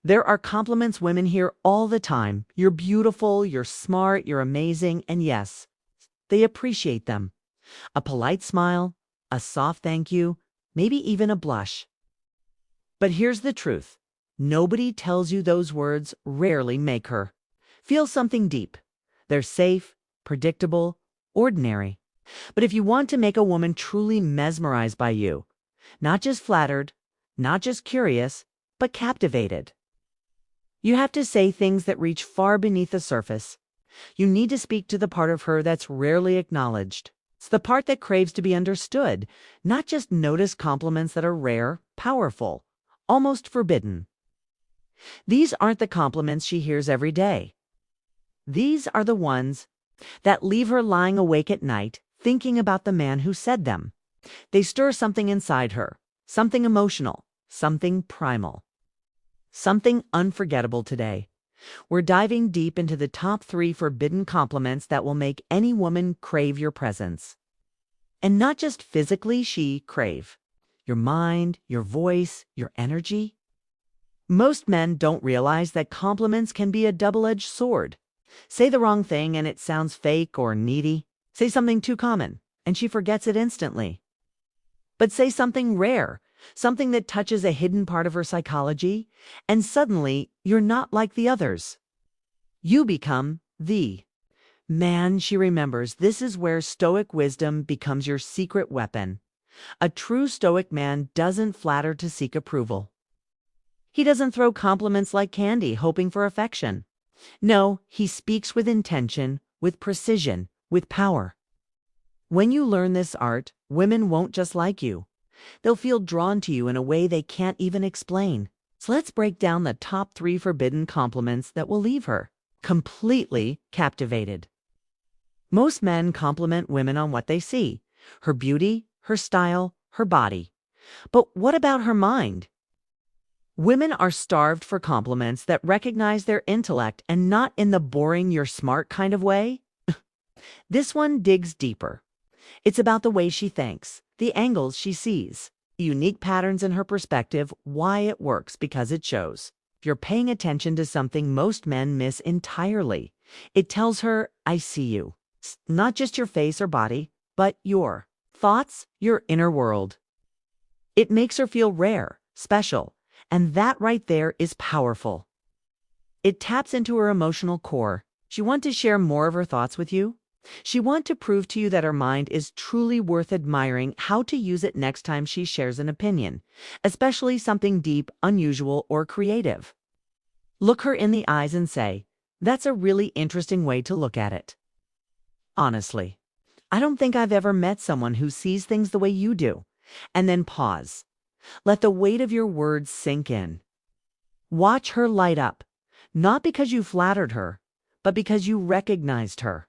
There are compliments women hear all the time. You're beautiful, you're smart, you're amazing, and yes, they appreciate them. A polite smile, a soft thank you, maybe even a blush. But here's the truth. Nobody tells you those words rarely make her feel something deep. They're safe, predictable, ordinary. But if you want to make a woman truly mesmerized by you, not just flattered, not just curious, but captivated, you have to say things that reach far beneath the surface. You need to speak to the part of her that's rarely acknowledged. It's the part that craves to be understood, not just notice compliments that are rare, powerful, almost forbidden. These aren't the compliments she hears every day. These are the ones that leave her lying awake at night, thinking about the man who said them. They stir something inside her, something emotional, something primal, something unforgettable today. We're diving deep into the top 3 forbidden compliments that will make any woman crave your presence. And not just physically, she crave your mind, your voice, your energy. Most men don't realize that compliments can be a double-edged sword. Say the wrong thing and it sounds fake or needy. Say something too common and she forgets it instantly. But say something rare, something that touches a hidden part of her psychology, and suddenly you're not like the others. You become the man she remembers. This is where Stoic wisdom becomes your secret weapon. A true Stoic man doesn't flatter to seek approval. He doesn't throw compliments like candy, hoping for affection. No, he speaks with intention, with precision, with power. When you learn this art, women won't just like you. They'll feel drawn to you in a way they can't even explain. So let's break down the top 3 forbidden compliments that will leave her completely captivated. Most men compliment women on what they see: her beauty, her style, her body. But what about her mind? Women are starved for compliments that recognize their intellect, and not in the boring "you're smart" kind of way. This one digs deeper. It's about the way she thinks, the angles she sees, unique patterns in her perspective, why it works, because it shows. You're paying attention to something most men miss entirely. It tells her, I see you. Not just your face or body, but your thoughts, your inner world. It makes her feel rare, special, and that right there is powerful. It taps into her emotional core. She wants to share more of her thoughts with you. She wants to prove to you that her mind is truly worth admiring. How to use it next time she shares an opinion, especially something deep, unusual, or creative. Look her in the eyes and say, that's a really interesting way to look at it. Honestly, I don't think I've ever met someone who sees things the way you do. And then pause. Let the weight of your words sink in. Watch her light up, not because you flattered her, but because you recognized her.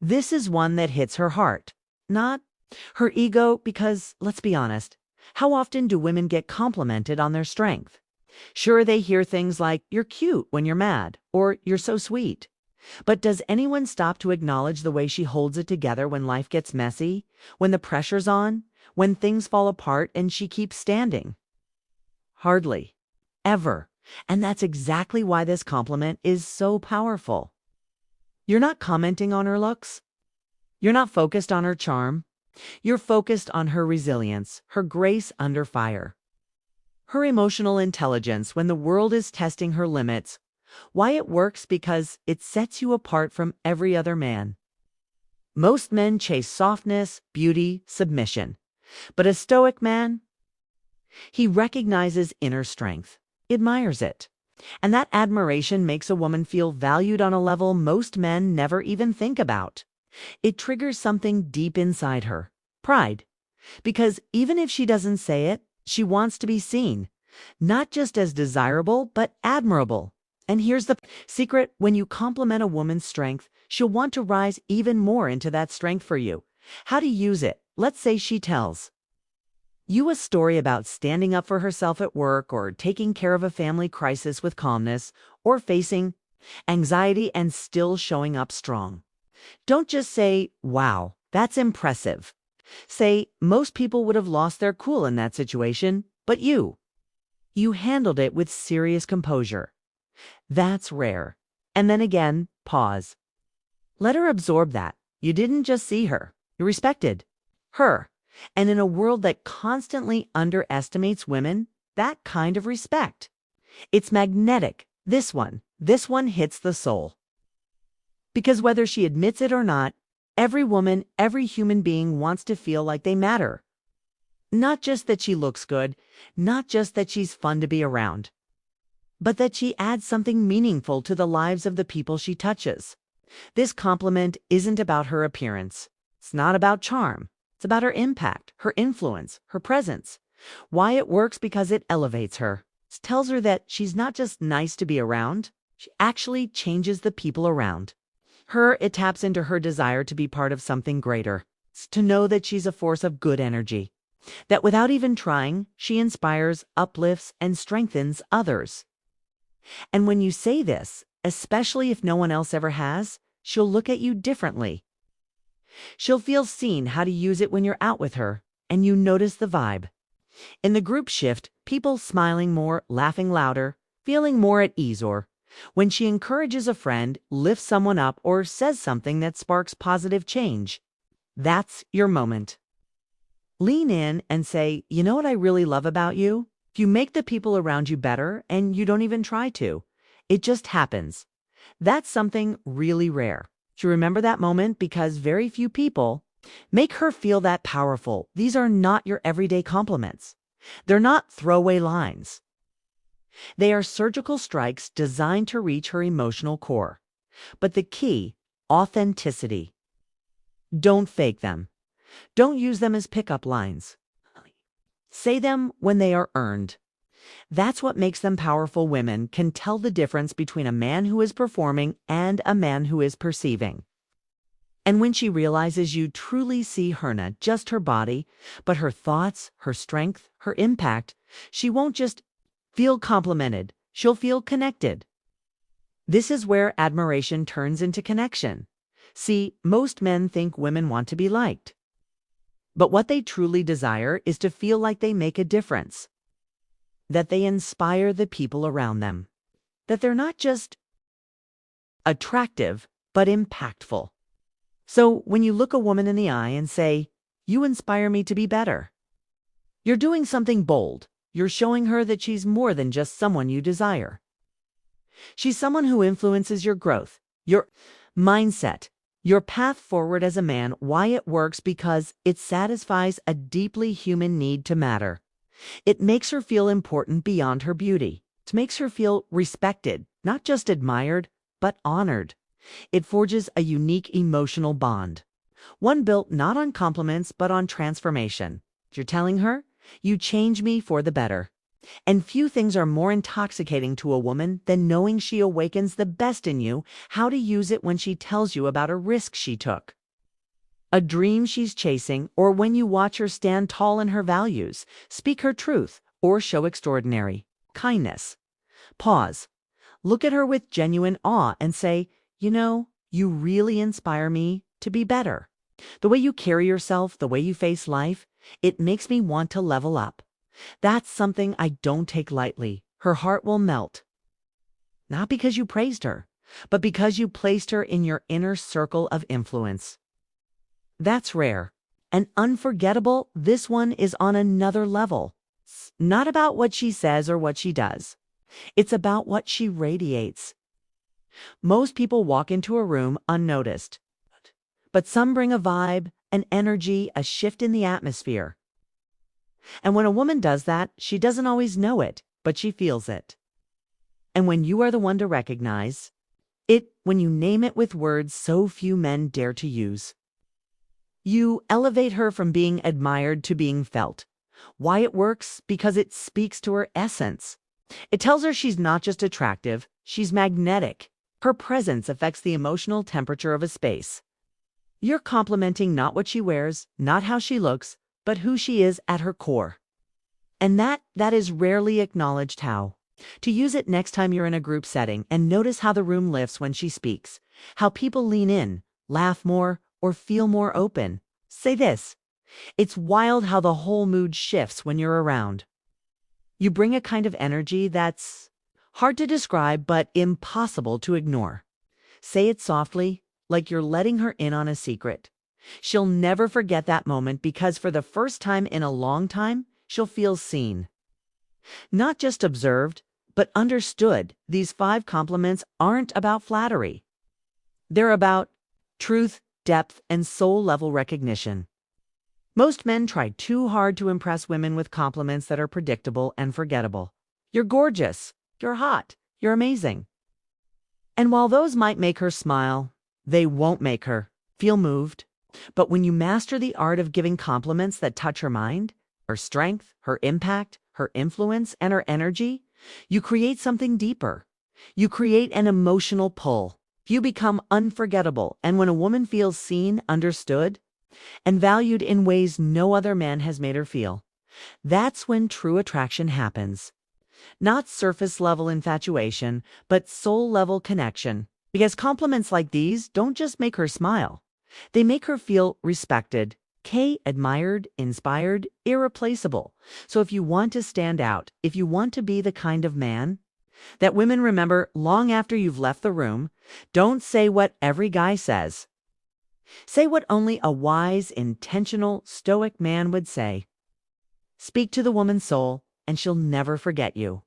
This is one that hits her heart, not her ego, because, let's be honest, how often do women get complimented on their strength? Sure, they hear things like, you're cute when you're mad, or you're so sweet. But does anyone stop to acknowledge the way she holds it together when life gets messy, when the pressure's on, when things fall apart and she keeps standing? Hardly. Ever. And that's exactly why this compliment is so powerful. You're not commenting on her looks. You're not focused on her charm. You're focused on her resilience, her grace under fire, her emotional intelligence when the world is testing her limits. Why it works? Because it sets you apart from every other man. Most men chase softness, beauty, submission. But a Stoic man, he recognizes inner strength, admires it. And that admiration makes a woman feel valued on a level most men never even think about. It triggers something deep inside her, pride. Because even if she doesn't say it, she wants to be seen, not just as desirable, but admirable. And here's the secret: when you compliment a woman's strength, she'll want to rise even more into that strength for you. How to use it? Let's say she tells you a story about standing up for herself at work, or taking care of a family crisis with calmness, or facing anxiety and still showing up strong. Don't just say, wow, that's impressive. Say, most people would have lost their cool in that situation, but you You handled it with serious composure. That's rare. And then again, pause. Let her absorb that. You didn't just see her. You respected her. And in a world that constantly underestimates women, that kind of respect, it's magnetic. This one hits the soul. Because whether she admits it or not, every woman, every human being wants to feel like they matter. Not just that she looks good, not just that she's fun to be around, but that she adds something meaningful to the lives of the people she touches. This compliment isn't about her appearance. It's not about charm. It's about her impact, her influence, her presence. Why it works because it elevates her. It tells her that she's not just nice to be around, she actually changes the people around her. It taps into her desire to be part of something greater. It's to know that she's a force of good energy, that without even trying, she inspires, uplifts, and strengthens others. And when you say this, especially if no one else ever has, she'll look at you differently. She'll feel seen how to use it when you're out with her, and you notice the vibe. In the group shift, people smiling more, laughing louder, feeling more at ease, or when she encourages a friend, lifts someone up, or says something that sparks positive change. That's your moment. Lean in and say, you know what I really love about you? You make the people around you better, and you don't even try to. It just happens. That's something really rare. To remember that moment, because very few people make her feel that powerful. These are not your everyday compliments. They're not throwaway lines. They are surgical strikes designed to reach her emotional core. But the key, authenticity. Don't fake them. Don't use them as pickup lines. Say them when they are earned. That's what makes them powerful. Women can tell the difference between a man who is performing and a man who is perceiving. And when she realizes you truly see her, not just her body, but her thoughts, her strength, her impact, she won't just feel complimented, she'll feel connected. This is where admiration turns into connection. See, most men think women want to be liked. But what they truly desire is to feel like they make a difference, that they inspire the people around them, that they're not just attractive, but impactful. So when you look a woman in the eye and say, you inspire me to be better, you're doing something bold. You're showing her that she's more than just someone you desire. She's someone who influences your growth, your mindset, your path forward as a man. Why it works? Because it satisfies a deeply human need to matter. It makes her feel important beyond her beauty. It makes her feel respected, not just admired, but honored. It forges a unique emotional bond, one built not on compliments, but on transformation. You're telling her, you change me for the better. And few things are more intoxicating to a woman than knowing she awakens the best in you, how to use it when she tells you about a risk she took, a dream she's chasing, or when you watch her stand tall in her values, speak her truth, or show extraordinary kindness. Pause. Look at her with genuine awe and say, you know, you really inspire me to be better. The way you carry yourself, the way you face life, it makes me want to level up. That's something I don't take lightly. Her heart will melt. Not because you praised her, but because you placed her in your inner circle of influence. That's rare and unforgettable. This one is on another level. It's not about what she says or what she does. It's about what she radiates. Most people walk into a room unnoticed, but some bring a vibe, an energy, a shift in the atmosphere. And when a woman does that, she doesn't always know it, but she feels it. And when you are the one to recognize it, when you name it with words so few men dare to use, you elevate her from being admired to being felt. Why it works? Because it speaks to her essence. It tells her she's not just attractive, she's magnetic. Her presence affects the emotional temperature of a space. You're complimenting not what she wears, not how she looks, but who she is at her core. And that is rarely acknowledged. How to use it next time you're in a group setting, and notice how the room lifts when she speaks, how people lean in, laugh more, or feel more open. Say this. It's wild how the whole mood shifts when you're around. You bring a kind of energy that's hard to describe but impossible to ignore. Say it softly, like you're letting her in on a secret. She'll never forget that moment because for the first time in a long time, she'll feel seen. Not just observed, but understood. These 5 compliments aren't about flattery. They're about truth, depth, and soul-level recognition. Most men try too hard to impress women with compliments that are predictable and forgettable. You're gorgeous. You're hot. You're amazing. And while those might make her smile, they won't make her feel moved. But when you master the art of giving compliments that touch her mind, her strength, her impact, her influence, and her energy, you create something deeper. You create an emotional pull. You become unforgettable, and when a woman feels seen, understood, and valued in ways no other man has made her feel, that's when true attraction happens. Not surface-level infatuation, but soul-level connection. Because compliments like these don't just make her smile. They make her feel respected, admired, inspired, irreplaceable. So if you want to stand out, if you want to be the kind of man that women remember long after you've left the room, don't say what every guy says. Say what only a wise, intentional, stoic man would say. Speak to the woman's soul, and she'll never forget you.